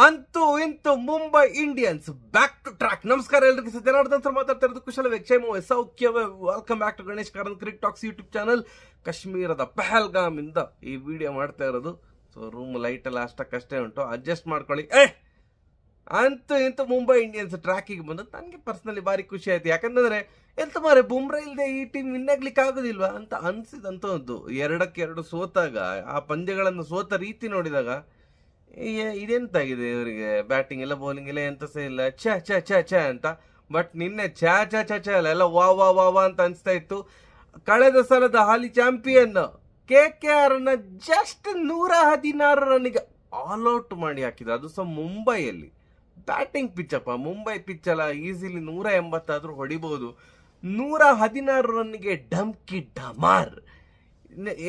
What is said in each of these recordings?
ಅಂತೂ ಇಂತೂ Mumbai Indians back to track. ನಮಸ್ಕಾರ ಎಲ್ರಿಗೂ, ಜನಾರ್ದನ್ ಸರ್ ಮಾತಾಡ್ತಾ ಇರೋದು. ಕುಶಲವೇ, ಕ್ಷೇಮವೇ, ಸೌಖ್ಯವೇ? Welcome back to Ganesh Karanth cricket talks YouTube channel. ಕಾಶ್ಮೀರದ ಪಹಲ್ಗಾಮ್ ಇಂದ ಈ ವಿಡಿಯೋ ಮಾಡ್ತಾ ಇರೋದು. ಸೊ ರೂಮ್ ಲೈಟ್ ಎಲ್ಲ ಅಷ್ಟಕ್ಕಷ್ಟೇ ಉಂಟು, ಅಡ್ಜಸ್ಟ್ ಮಾಡ್ಕೊಳ್ಳಿ. ಅಂತೂ ಇಂತೂ ಮುಂಬೈ ಇಂಡಿಯನ್ಸ್ ಟ್ರ್ಯಾಕಿಗೆ ಬಂದು ನನಗೆ ಪರ್ಸನಲಿ ಭಾರಿ ಖುಷಿ ಆಯ್ತು. ಯಾಕಂತಂದ್ರೆ ಎಂತ ಮಾರೆ, ಬುಮ್ರಾ ಇಲ್ಲದೆ ಈ ಟೀಮ್ ವಿನ್ನಾಗ್ಲಿಕ್ಕೆ ಆಗೋದಿಲ್ವಾ ಅಂತ ಅನ್ಸಿದಂತದ್ದು. 2-2 ಸೋತಾಗ, ಆ ಪಂದ್ಯಗಳನ್ನು ಸೋತ ರೀತಿ ನೋಡಿದಾಗ ಇದೆಂತಾಗಿದೆ ಇವರಿಗೆ, ಬ್ಯಾಟಿಂಗ್ ಇಲ್ಲ ಬೌಲಿಂಗ್ ಇಲ್ಲ ಎಂತ ಸಹ ಇಲ್ಲ, ಛ ಅಂತ. ಬಟ್ ನಿನ್ನೆ ಛ ಅಲ್ಲ, ವಾ ವಾ ವಾ ವಾ ಅಂತ ಅನ್ಸ್ತಾ ಇತ್ತು. ಕಳೆದ ಸಲದ ಹಾಲಿ ಚಾಂಪಿಯನ್ KKR ಅನ್ನ ಜಸ್ಟ್ 116 ರನ್ನಿಗೆ ಆಲ್ ಔಟ್ ಮಾಡಿ ಹಾಕಿದ್ರು. ಅದು ಸಹ ಮುಂಬೈಯಲ್ಲಿ. ಬ್ಯಾಟಿಂಗ್ ಪಿಚ್ ಅಪ್ಪ, ಮುಂಬೈ ಪಿಚ್ ಅಲ್ಲ, ಈಸಿಲಿ 180 ಆದ್ರೂ ಹೊಡಿಬಹುದು. 116 ರನ್ನಿಗೆ ಡಮ್ಕಿ ಡಮಾರ್.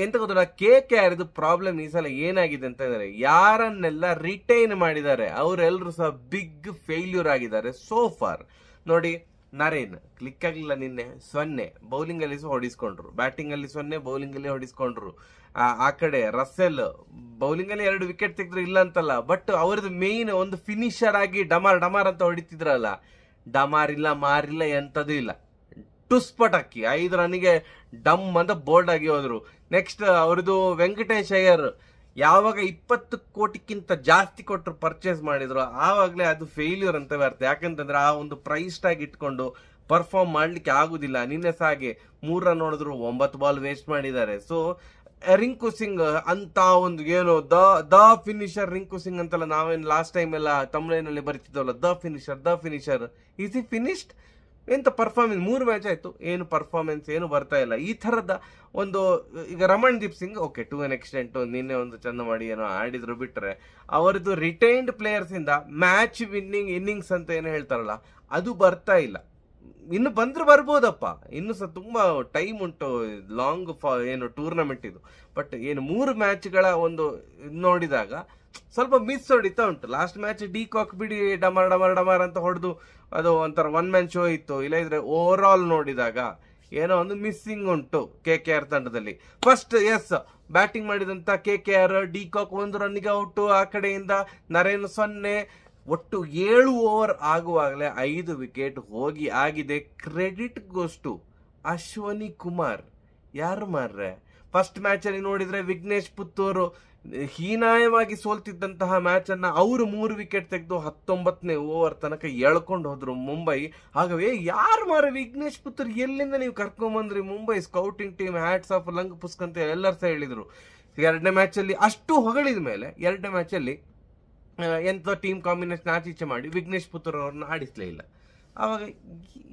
ಎಂತ ಗೊತ್ತಿಲ್ಲ, KKR ಇದು ಪ್ರಾಬ್ಲಮ್ ಈ ಸಲ ಏನಾಗಿದೆ ಅಂತಂದ್ರೆ, ಯಾರನ್ನೆಲ್ಲ ರಿಟೈನ್ ಮಾಡಿದ್ದಾರೆ ಅವರೆಲ್ಲರೂ ಸಹ ಬಿಗ್ ಫೇಲ್ಯೂರ್ ಆಗಿದ್ದಾರೆ ಸೋ ಫಾರ್. ನೋಡಿ, ನರೇನ್ ಕ್ಲಿಕ್ ಆಗ್ಲಿಲ್ಲ ನಿನ್ನೆ, 0 ಬೌಲಿಂಗ್ ಅಲ್ಲಿ ಸಹ ಹೊಡಿಸ್ಕೊಂಡ್ರು, ಬ್ಯಾಟಿಂಗ್ ಅಲ್ಲಿ 0 ಬೌಲಿಂಗ್ ಅಲ್ಲಿ ಹೊಡಿಸ್ಕೊಂಡ್ರು. ಆ ಕಡೆ ರಸೆಲ್ ಬೌಲಿಂಗ್ ಅಲ್ಲಿ 2 ವಿಕೆಟ್ ತೆಗೆದ್ರು, ಇಲ್ಲ ಅಂತಲ್ಲ, ಬಟ್ ಅವ್ರದ್ದು ಮೇನ್ ಒಂದು ಫಿನಿಶರ್ ಆಗಿ ಡಮಾರ್ ಅಂತ ಹೊಡಿತಿದ್ರಲ್ಲ, ಡಮಾರ್ ಇಲ್ಲ, ಮಾರಿಲ್ಲ, ಎಂತದೂ ಇಲ್ಲ. ಟುಸ್ಪಟಾಕಿ 5 ರನ್ನಿಗೆ ಡಮ್ ಅಂತ ಬೋಲ್ಡ್ ಆಗಿ ಹೋದ್ರು. ನೆಕ್ಸ್ಟ್ ಅವ್ರದ್ದು ವೆಂಕಟೇಶ್ ಅಯ್ಯರ್ ಯಾವಾಗ 20 ಕೋಟಿಗಿಂತ ಜಾಸ್ತಿ ಕೊಟ್ಟರು ಪರ್ಚೇಸ್ ಮಾಡಿದ್ರು, ಆವಾಗಲೇ ಅದು ಫೇಲ್ಯೂರ್ ಅಂತ ಅರ್ಥ. ಯಾಕಂತಂದ್ರೆ ಆ ಒಂದು ಪ್ರೈಸ್ ಟ್ಯಾಗ್ ಇಟ್ಕೊಂಡು ಪರ್ಫಾರ್ಮ್ ಮಾಡ್ಲಿಕ್ಕೆ ಆಗುದಿಲ್ಲ. ನಿನ್ನೆ ಸಹ ಹಾಗೆ 3 ರನ್ ನೋಡಿದ್ರು, 9 ಬಾಲ್ ವೇಸ್ಟ್ ಮಾಡಿದ್ದಾರೆ. ಸೊ ರಿಂಕು ಸಿಂಗ್ ಅಂತ ಒಂದು ಏನು ದ ಫಿನಿಷರ್ ರಿಂಕು ಸಿಂಗ್ ಅಂತಲ್ಲ, ನಾವೇನು ಲಾಸ್ಟ್ ಟೈಮ್ ಎಲ್ಲ ತಮಿಳಿನಲ್ಲಿ ಬರೀತಿದ್ವಲ್ಲ, ದ ಫಿನಿಷರ್ ಈಸ್ ಇ ಫಿನಿಶ್ಡ್. ಎಂತ ಪರ್ಫಾರ್ಮೆನ್ಸ್, 3 ಮ್ಯಾಚ್ ಆಯ್ತು, ಏನು ಪರ್ಫಾರ್ಮೆನ್ಸ್ ಏನು ಬರ್ತಾ ಇಲ್ಲ. ಈ ತರದ ಒಂದು, ಈಗ Ramandeep Singh okay to an extent ನಿನ್ನೆ ಒಂದು ಚಂದ ಮಾಡಿ ಏನೋ ಆಡಿದ್ರು, ಬಿಟ್ರೆ ಅವರದ್ದು ರಿಟೈನ್ಡ್ ಪ್ಲೇಯರ್ಸ್ ಇಂದ ಮ್ಯಾಚ್ ವಿನ್ನಿಂಗ್ ಇನ್ನಿಂಗ್ಸ್ ಅಂತ ಏನು ಹೇಳ್ತಾರಲ್ಲ, ಅದು ಬರ್ತಾ ಇಲ್ಲ. ಇನ್ನು ಬಂದ್ರೆ ಬರ್ಬೋದಪ್ಪ, ಇನ್ನು ಸಹ ತುಂಬಾ ಟೈಮ್ ಉಂಟು, ಲಾಂಗ್ ಏನು ಟೂರ್ನಮೆಂಟ್ ಇದು. ಬಟ್ ಏನು 3 ಮ್ಯಾಚ್ಗಳ ಒಂದು ನೋಡಿದಾಗ ಸ್ವಲ್ಪ ಮಿಸ್ ಹೊಡಿತಾ ಉಂಟು. ಲಾಸ್ಟ್ ಮ್ಯಾಚ್ ಡಿ-ಕಾಕ್ ಬಿಡಿ ಡಮಾರ್ ಅಂತ ಹೊಡೆದು ಅದು ಒಂಥರ 1 ಮ್ಯಾನ್ ಶೋ ಇತ್ತು. ಇಲ್ಲ ಇದ್ರೆ ಓವರ್ ಆಲ್ ನೋಡಿದಾಗ ಏನೋ ಒಂದು ಮಿಸ್ಸಿಂಗ್ ಉಂಟು KKR ತಂಡದಲ್ಲಿ. ಫಸ್ಟ್ ಬ್ಯಾಟಿಂಗ್ ಮಾಡಿದಂತ KKR ಡಿ-ಕಾಕ್ 1 ರನ್ನಿಗೆ ಔಟು, ಆ ಕಡೆಯಿಂದ ನರೇನ್ 0, ಒಟ್ಟು 7 ಓವರ್ ಆಗುವಾಗಲೇ 5 ವಿಕೆಟ್ ಹೋಗಿ ಆಗಿದೆ. Credit goes to Ashwani Kumar. ಯಾರು ಮಾರ್ರೆ, ಫಸ್ಟ್ ಮ್ಯಾಚ್ ಅಲ್ಲಿ ನೋಡಿದ್ರೆ ವಿಘ್ನೇಶ್ ಪುತ್ತೂರು ಹೀನಾಯವಾಗಿ ಸೋಲ್ತಿದ್ದಂತಹ ಮ್ಯಾಚ್ ಅನ್ನ ಅವರು 3 ವಿಕೆಟ್ ತೆಗೆದು 19ನೇ ಓವರ್ ತನಕ ಎಳ್ಕೊಂಡು ಹೋದ್ರು ಮುಂಬೈ. ಹಾಗವೇ ಯಾರು ಮಾರ ವಿಘ್ನೇಶ್ ಪುತ್ತೂರ್, ಎಲ್ಲಿಂದ ನೀವು ಕರ್ಕೊಂಡ್ಬಂದ್ರಿ? Mumbai scouting team hats off ಲಂಗ್ ಪುಸ್ಕ್ ಅಂತ ಎಲ್ಲರೂ ಸಹ ಹೇಳಿದ್ರು. 2ನೇ ಮ್ಯಾಚ್ ಅಲ್ಲಿ ಅಷ್ಟು ಹೊಗಳಿದ ಮೇಲೆ 2ನೇ ಮ್ಯಾಚ್ ಅಲ್ಲಿ ಎಂತ ಟೀಮ್ ಕಾಂಬಿನೇಷನ್ ಆಚೀಚೆ ಮಾಡಿ ವಿಘ್ನೇಶ್ ಪುತ್ತೂರ್ ಅವ್ರನ್ನ ಆಡಿಸ್ಲೇ ಇಲ್ಲ. ಅವಾಗ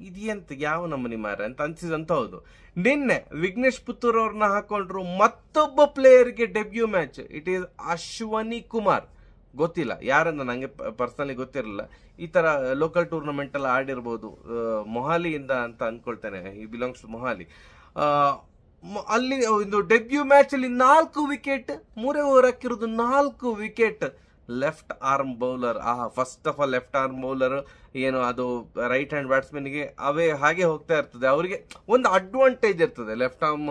ಇದೆಂತ ಯಾವ ನಮ್ಮನಿ ಮಾರ ಅಂತ ಅನ್ಸಿದಂತ. ಹೌದು, ನಿನ್ನೆ ವಿಘ್ನೇಶ್ ಪುತ್ತೂರ್ ಅವ್ರನ್ನ ಹಾಕೊಂಡ್ರು. ಮತ್ತೊಬ್ಬ ಪ್ಲೇಯರ್ಗೆ debut match, it is Ashwani Kumar. ಗೊತ್ತಿಲ್ಲ ಯಾರನ್ನ, ನಂಗೆ ಪರ್ಸನಲಿ ಗೊತ್ತಿರಲಿಲ್ಲ. ಈ ತರ ಲೋಕಲ್ ಟೂರ್ನಮೆಂಟ್ ಎಲ್ಲ ಆಡಿರ್ಬೋದು, ಮೊಹಾಲಿಯಿಂದ ಅಂತ ಅನ್ಕೊಳ್ತೇನೆ, ಈ ಬಿಲಾಂಗ್ಸ್ ಟು ಮೊಹಾಲಿ. ಅಲ್ಲಿ ಒಂದು ಡೆಬ್ಯೂ ಮ್ಯಾಚ್ ಅಲ್ಲಿ 4 ವಿಕೆಟ್, 3 ಓವರ್ ಹಾಕಿರೋದು 4 wicket. Left arm bowler, first of all left arm bowler ಏನು ಅದು ರೈಟ್ ಹ್ಯಾಂಡ್ ಬ್ಯಾಟ್ಸ್ಮನ್ಗೆ ಅವೇ ಹಾಗೆ ಹೋಗ್ತಾ ಇರ್ತದೆ. ಅವರಿಗೆ ಒಂದು ಅಡ್ವಾಂಟೇಜ್ ಇರ್ತದೆ ಲೆಫ್ಟ್ ಆರ್ಮ್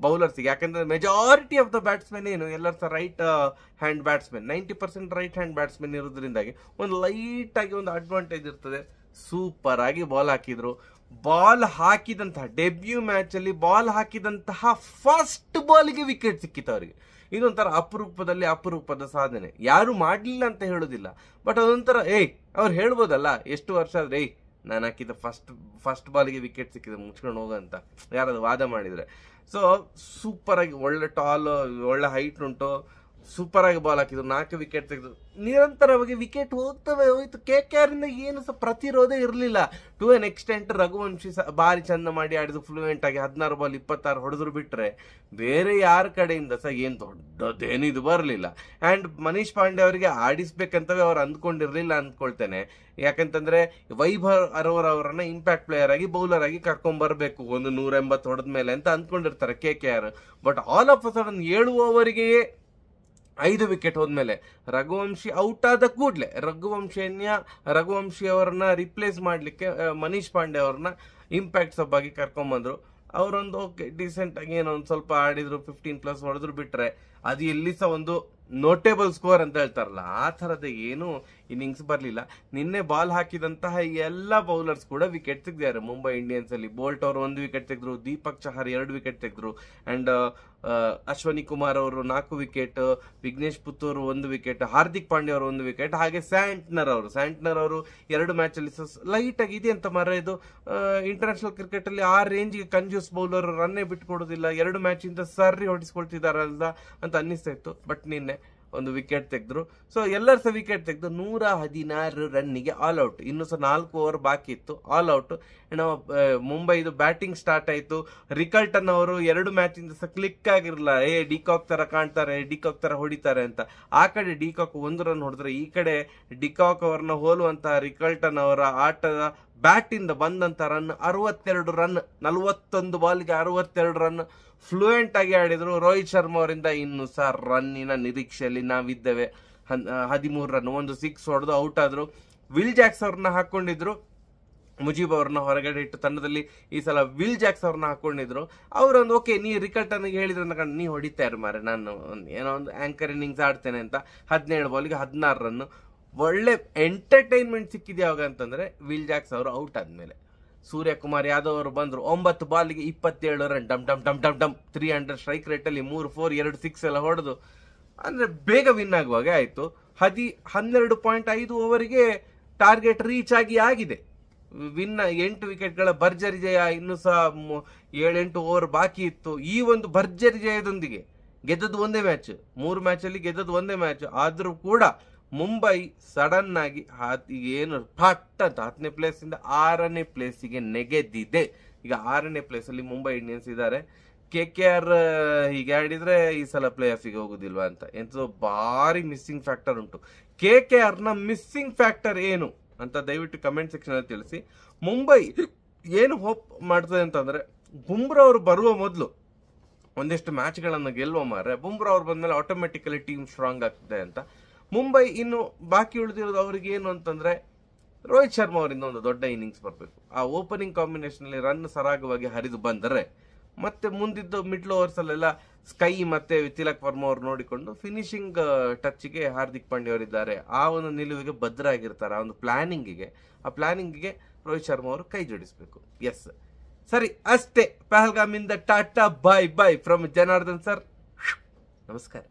ಬೌಲರ್ಸ್ಗೆ. ಯಾಕಂದ್ರೆ ಮೆಜಾರಿಟಿ ಆಫ್ ದ ಬ್ಯಾಟ್ಸ್ಮನ್ ಏನು ಎಲ್ಲರೂ ಸಹ right hand batsman, 90% right hand batsman ಇರೋದ್ರಿಂದಾಗಿ ಒಂದು ಲೈಟ್ ಆಗಿ ಒಂದು ಅಡ್ವಾಂಟೇಜ್ ಇರ್ತದೆ. ಸೂಪರ್ ಆಗಿ ಬಾಲ್ ಹಾಕಿದ್ರು. ಬಾಲ್ ಹಾಕಿದಂತಹ ಡೆಬ್ಯೂ ಮ್ಯಾಚ್ ಅಲ್ಲಿ ಬಾಲ್ ಹಾಕಿದಂತಹ ಫಸ್ಟ್ ಬಾಲ್ಗೆ ವಿಕೆಟ್ ಸಿಕ್ಕಿತ್ತು ಅವರಿಗೆ. ಇದೊಂಥರ ಅಪರೂಪದ ಸಾಧನೆ. ಯಾರು ಮಾಡ್ಲಿಲ್ಲ ಅಂತ ಹೇಳೋದಿಲ್ಲ, ಬಟ್ ಅದೊಂಥರ ಅವ್ರು ಹೇಳ್ಬೋದಲ್ಲ, ಎಷ್ಟು ವರ್ಷ ಆದ್ರೆ ನಾನು ಹಾಕಿದ ಫಸ್ಟ್ ಬಾಲ್ಗೆ ವಿಕೆಟ್ ಸಿಕ್ಕಿದೆ, ಮುಚ್ಕೊಂಡು ಹೋಗಂತ ಯಾರಾದ್ರು ವಾದ ಮಾಡಿದ್ರೆ. ಸೊ ಸೂಪರ್ ಆಗಿ, ಒಳ್ಳೆ ಟಾಲ್, ಒಳ್ಳೆ ಹೈಟ್ ಉಂಟು, ಸೂಪರ್ ಆಗಿ ಬಾಲ್ ಹಾಕಿದ್ರು, 4 ವಿಕೆಟ್ ತೆಗೆದು ನಿರಂತರವಾಗಿ ವಿಕೆಟ್ ಹೋಯ್ತು. KKR ಇಂದ ಏನು ಸಹ ಪ್ರತಿರೋಧ ಇರಲಿಲ್ಲ. ಟು ಎನ್ ಎಕ್ಸ್ಟೆಂಟ್ ರಘುವಂಶಿ ಬಾರಿ ಚಂದ ಮಾಡಿ ಆಡಿದ್ರು, ಫ್ಲೂಯೆಂಟ್ ಆಗಿ 16 ಬಾಲ್ 26 ಹೊಡೆದ್ರು, ಬಿಟ್ರೆ ಬೇರೆ ಯಾರ ಕಡೆಯಿಂದ ಸಹ ಏನ್ ದೊಡ್ಡದೇನು ಇದು ಬರಲಿಲ್ಲ. ಅಂಡ್ ಮನೀಶ್ ಪಾಂಡೆ ಅವರಿಗೆ ಆಡಿಸ್ಬೇಕಂತವೇ ಅವ್ರು ಅಂದ್ಕೊಂಡಿರ್ಲಿಲ್ಲ ಅಂದ್ಕೊಳ್ತೇನೆ. ಯಾಕಂತಂದ್ರೆ ವೈಭವ್ ಅರೋರಾ ಅವರನ್ನ ಇಂಪ್ಯಾಕ್ಟ್ ಪ್ಲೇಯರ್ ಆಗಿ ಬೌಲರ್ ಆಗಿ ಕರ್ಕೊಂಡ್ ಬರ್ಬೇಕು, ಒಂದು 180 ಹೊಡೆದ ಮೇಲೆ ಅಂತ ಅಂದ್ಕೊಂಡಿರ್ತಾರೆ KKR. But all of a sudden 7 ಓವರ್ಗೆ 5 wicket ಹೋದ್ಮೇಲೆ ರಘುವಂಶಿ ಔಟ್ ಆದ ಕೂಡಲೇ ರಘುವಂಶಿ ಅವರನ್ನ ರಿಪ್ಲೇಸ್ ಮಾಡ್ಲಿಕ್ಕೆ ಮನೀಶ್ ಪಾಂಡೆ ಅವ್ರನ್ನ ಇಂಪ್ಯಾಕ್ಟ್ ಸಬ್ ಆಗಿ ಕರ್ಕೊಂಡ್ಬಂದ್ರು. ಅವರೊಂದು ಓಕೆ ಡಿಸೆಂಟ್ ಆಗಿ ಏನೋ ಒಂದು ಸ್ವಲ್ಪ ಆಡಿದ್ರು, 15+ ಹೊಡೆದ್ರು, ಬಿಟ್ರೆ ಅದು ಎಲ್ಲಿ ಸಹ ಒಂದು ನೋಟೇಬಲ್ ಸ್ಕೋರ್ ಅಂತ ಹೇಳ್ತಾರಲ್ಲ, ಆ ಥರದ ಏನು ಇನ್ನಿಂಗ್ಸ್ ಬರಲಿಲ್ಲ. ನಿನ್ನೆ ಬಾಲ್ ಹಾಕಿದಂತಹ ಎಲ್ಲ ಬೌಲರ್ಸ್ ಕೂಡ ವಿಕೆಟ್ ತೆಗೆದಿದ್ದಾರೆ ಮುಂಬೈ ಇಂಡಿಯನ್ಸ್ ಅಲ್ಲಿ. ಬೋಲ್ಟ್ ಅವರು 1 ವಿಕೆಟ್ ತೆಗೆದ್ರು, ದೀಪಕ್ ಚಹರ್ 2 ವಿಕೆಟ್ ತೆಗೆದ್ರು, ಅಂಡ್ ಅಶ್ವನಿ ಕುಮಾರ್ ಅವರು 4 ವಿಕೆಟ್, ವಿಘ್ನೇಶ್ ಪುತ್ತೂರು 1 ವಿಕೆಟ್, ಹಾರ್ದಿಕ್ ಪಾಂಡ್ಯ ಅವರು 1 ವಿಕೆಟ್, ಹಾಗೆ ಸ್ಯಾಂಟ್ನರ್ ಅವರು 2 ಮ್ಯಾಚ್ ಅಲ್ಲಿ ಲೈಟ್ ಆಗಿ ಇದೆ ಅಂತ ಮರ. ಇದು ಇಂಟರ್ನ್ಯಾಷನಲ್ ಕ್ರಿಕೆಟ್ ಅಲ್ಲಿ ಆ ರೇಂಜ್ಗೆ ಕಂಜೂಸ್ ಬೌಲರ್ ರನ್ನೇ ಬಿಟ್ಕೊಡೋದಿಲ್ಲ, 2 ಮ್ಯಾಚ್ ಇಂದ ಸರ್ರಿ ಹೊಡಿಸ್ಕೊಳ್ತಿದಾರಲ್ಲ ಅಂತ ಅನ್ನಿಸ್ತಾ ಇತ್ತು. ಬಟ್ ನಿನ್ನೆ 1 ವಿಕೆಟ್ ತೆಗೆದ್ರು. ಸೊ ಎಲ್ಲರೂ ಸಹ ವಿಕೆಟ್ ತೆಗೆದು 116 ರನ್ನಿಗೆ ಆಲ್ ಔಟ್. ಇನ್ನೂ ಸಹ 4 ಓವರ್ ಬಾಕಿ ಇತ್ತು, ಆಲ್ ಔಟ್. ಮುಂಬೈದು ಬ್ಯಾಟಿಂಗ್ ಸ್ಟಾರ್ಟ್ ಆಯ್ತು. ರಿಕಲ್ಟನ್ ಅವರು 2 ಮ್ಯಾಚ್ ಇಂದ ಸಹ ಕ್ಲಿಕ್ ಆಗಿರಲ್ಲ, ಡಿಕಾಕ್ ತರ ಕಾಣ್ತಾರೆ, ಡಿಕಾಕ್ ತರ ಹೊಡಿತಾರೆ ಅಂತ. ಆ ಕಡೆ ಡಿಕಾಕ್ 1 ರನ್ ಹೊಡೆದ್ರೆ, ಈ ಕಡೆ ಡಿಕಾಕ್ ಅವರನ್ನ ಹೋಲುವಂತಹ ರಿಕಲ್ಟನ್ ಅವರ ಆಟದ ಬ್ಯಾಟ್ ಇಂದ ಬಂದಂತ ರನ್ 62 ರನ್, 41 ಬಾಲ್ಗೆ 62 ರನ್ ಫ್ಲೂಯೆಂಟ್ ಆಗಿ ಆಡಿದ್ರು. ರೋಹಿತ್ ಶರ್ಮಾ ಅವರಿಂದ ಇನ್ನು ಸಹ ರನ್ನಿನ ನಿರೀಕ್ಷೆಯಲ್ಲಿ ನಾವಿದ್ದೇವೆ. 13 ರನ್, 1 6 ಹೊಡೆದು ಔಟ್ ಆದ್ರು. ವಿಲ್ ಜಾಕ್ಸ್ ಅವ್ರನ್ನ ಹಾಕೊಂಡಿದ್ರು, ಮುಜೀಬ್ ಅವ್ರನ್ನ ಹೊರಗಡೆ ಇಟ್ಟು ತಂಡದಲ್ಲಿ ಈ ಸಲ ವಿಲ್ ಜಾಕ್ಸ್ ಅವ್ರನ್ನ ಹಾಕೊಂಡಿದ್ರು. ಅವರೊಂದು ಓಕೆ, ನೀ ರಿಕಲ್ಟನ್ಗೆ ಹೇಳಿದ್ರೆ ನೀ ಹೊಡಿತಾ ಇರು ಮಾರೆ, ನಾನು ಏನೋ ಒಂದು ಆಂಕರ್ ಇನ್ನಿಂಗ್ಸ್ ಆಡ್ತೇನೆ ಅಂತ 17 ಬಾಲ್ಗೆ 16 ರನ್. ಒಳ್ಳೆ ಎಂಟರ್ಟೈನ್ಮೆಂಟ್ ಸಿಕ್ಕಿದೆ ಯಾವಾಗ ಅಂತಂದ್ರೆ ವಿಲ್ ಜಾಕ್ಸ್ ಅವರು ಔಟ್ ಆದ್ಮೇಲೆ. ಸೂರ್ಯಕುಮಾರ್ ಯಾದವ್ ಅವರು ಬಂದ್ರು, 9 ಬಾಲ್ಗೆ 27 ರನ್, ಡಮ್ ಡಮ್ ಡಮ್ ಡಮ್ ಡಮ್ 300 ಸ್ಟ್ರೈಕ್ ರೇಟ್ ಅಲ್ಲಿ 3 4 2 6 ಎಲ್ಲ ಹೊಡೆದು ಅಂದ್ರೆ ಬೇಗ ವಿನ್ ಆಗುವಾಗೆ ಆಯ್ತು. 12.5 ಓವರಿಗೆ ಟಾರ್ಗೆಟ್ ರೀಚ್ ಆಗಿದೆ. ವಿನ್ 8 ವಿಕೆಟ್ಗಳ ಭರ್ಜರಿ ಜಯ. ಇನ್ನು ಸಹ 7-8 ಓವರ್ ಬಾಕಿ ಇತ್ತು. ಈ ಒಂದು ಭರ್ಜರಿ ಜಯದೊಂದಿಗೆ ಗೆದ್ದದ್ದು 1 ಮ್ಯಾಚ್, 3 ಮ್ಯಾಚ್ ಅಲ್ಲಿ ಗೆದ್ದದ್ದು 1 ಮ್ಯಾಚ್. ಆದ್ರೂ ಕೂಡ ಮುಂಬೈ ಸಡನ್ ಆಗಿ ಏನು ಫಟ್ ಅಂತ 10ನೇ ಪ್ಲೇಸ್ ಇಂದ 6ನೇ ಪ್ಲೇಸಿಗೆ ನೆಗೆದಿದೆ. ಈಗ 6ನೇ ಪ್ಲೇಸ್ ಅಲ್ಲಿ ಮುಂಬೈ ಇಂಡಿಯನ್ಸ್ ಇದ್ದಾರೆ. KKR ಹೀಗೆ ಆಡಿದ್ರೆ ಈ ಸಲ ಪ್ಲೇ ಆಫಿಗೆ ಹೋಗುದಿಲ್ವಾ ಅಂತ ಎಂತೋ ಭಾರಿ ಮಿಸ್ಸಿಂಗ್ ಫ್ಯಾಕ್ಟರ್ ಉಂಟು. KKR ನ ಮಿಸ್ಸಿಂಗ್ ಫ್ಯಾಕ್ಟರ್ ಏನು ಅಂತ ದಯವಿಟ್ಟು ಕಮೆಂಟ್ ಸೆಕ್ಷನ್ ಅಲ್ಲಿ ತಿಳಿಸಿ. ಮುಂಬೈ ಏನು ಹೋಪ್ ಮಾಡ್ತದೆ ಅಂತಂದ್ರೆ, ಬುಮ್ರಾ ಅವರು ಬರುವ ಮೊದಲು ಒಂದಿಷ್ಟು ಮ್ಯಾಚ್ಗಳನ್ನು ಗೆಲ್ಲುವ ಮಾರೆ. ಬುಮ್ರಾ ಅವ್ರು ಬಂದ್ಮೇಲೆ ಆಟೋಮೆಟಿಕಲಿ ಟೀಮ್ ಸ್ಟ್ರಾಂಗ್ ಆಗ್ತದೆ ಅಂತ. ಮುಂಬೈ ಇನ್ನು ಬಾಕಿ ಉಳಿದಿರೋದು ಅವ್ರಿಗೆ ಏನು ಅಂತಂದ್ರೆ, ರೋಹಿತ್ ಶರ್ಮಾ ಅವರಿಂದ ಒಂದು ದೊಡ್ಡ ಇನ್ನಿಂಗ್ಸ್ ಬರಬೇಕು. ಆ ಓಪನಿಂಗ್ ಕಾಂಬಿನೇಷನ್ ಅಲ್ಲಿ ರನ್ ಸರಾಗವಾಗಿ ಹರಿದು ಬಂದರೆ, ಮತ್ತೆ ಮುಂದಿದ್ದು ಮಿಡ್ಲ್ ಓವರ್ಸ್ ಅಲ್ಲೆಲ್ಲ ಸ್ಕೈ ಮತ್ತೆ ತಿಲಕ್ ವರ್ಮಾ ಅವರು ನೋಡಿಕೊಂಡು ಫಿನಿಶಿಂಗ್ ಟಚ್ಗೆ ಹಾರ್ದಿಕ್ ಪಾಂಡ್ಯ ಅವರಿದ್ದಾರೆ. ಆ ಒಂದು ನಿಲುವಿಗೆ ಭದ್ರ ಆಗಿರ್ತಾರೆ. ಆ ಒಂದು ಆ ಪ್ಲಾನಿಂಗಿಗೆ ರೋಹಿತ್ ಶರ್ಮಾ ಅವರು ಕೈ ಜೋಡಿಸಬೇಕು. ಎಸ್, ಸರಿ, ಅಷ್ಟೇ. ಪಹಲ್ಗಾಮಿಂದ ಟಾಟಾ, ಬಾಯ್ ಬಾಯ್ ಫ್ರಮ್ ಜನಾರ್ದನ್ ಸರ್. ನಮಸ್ಕಾರ.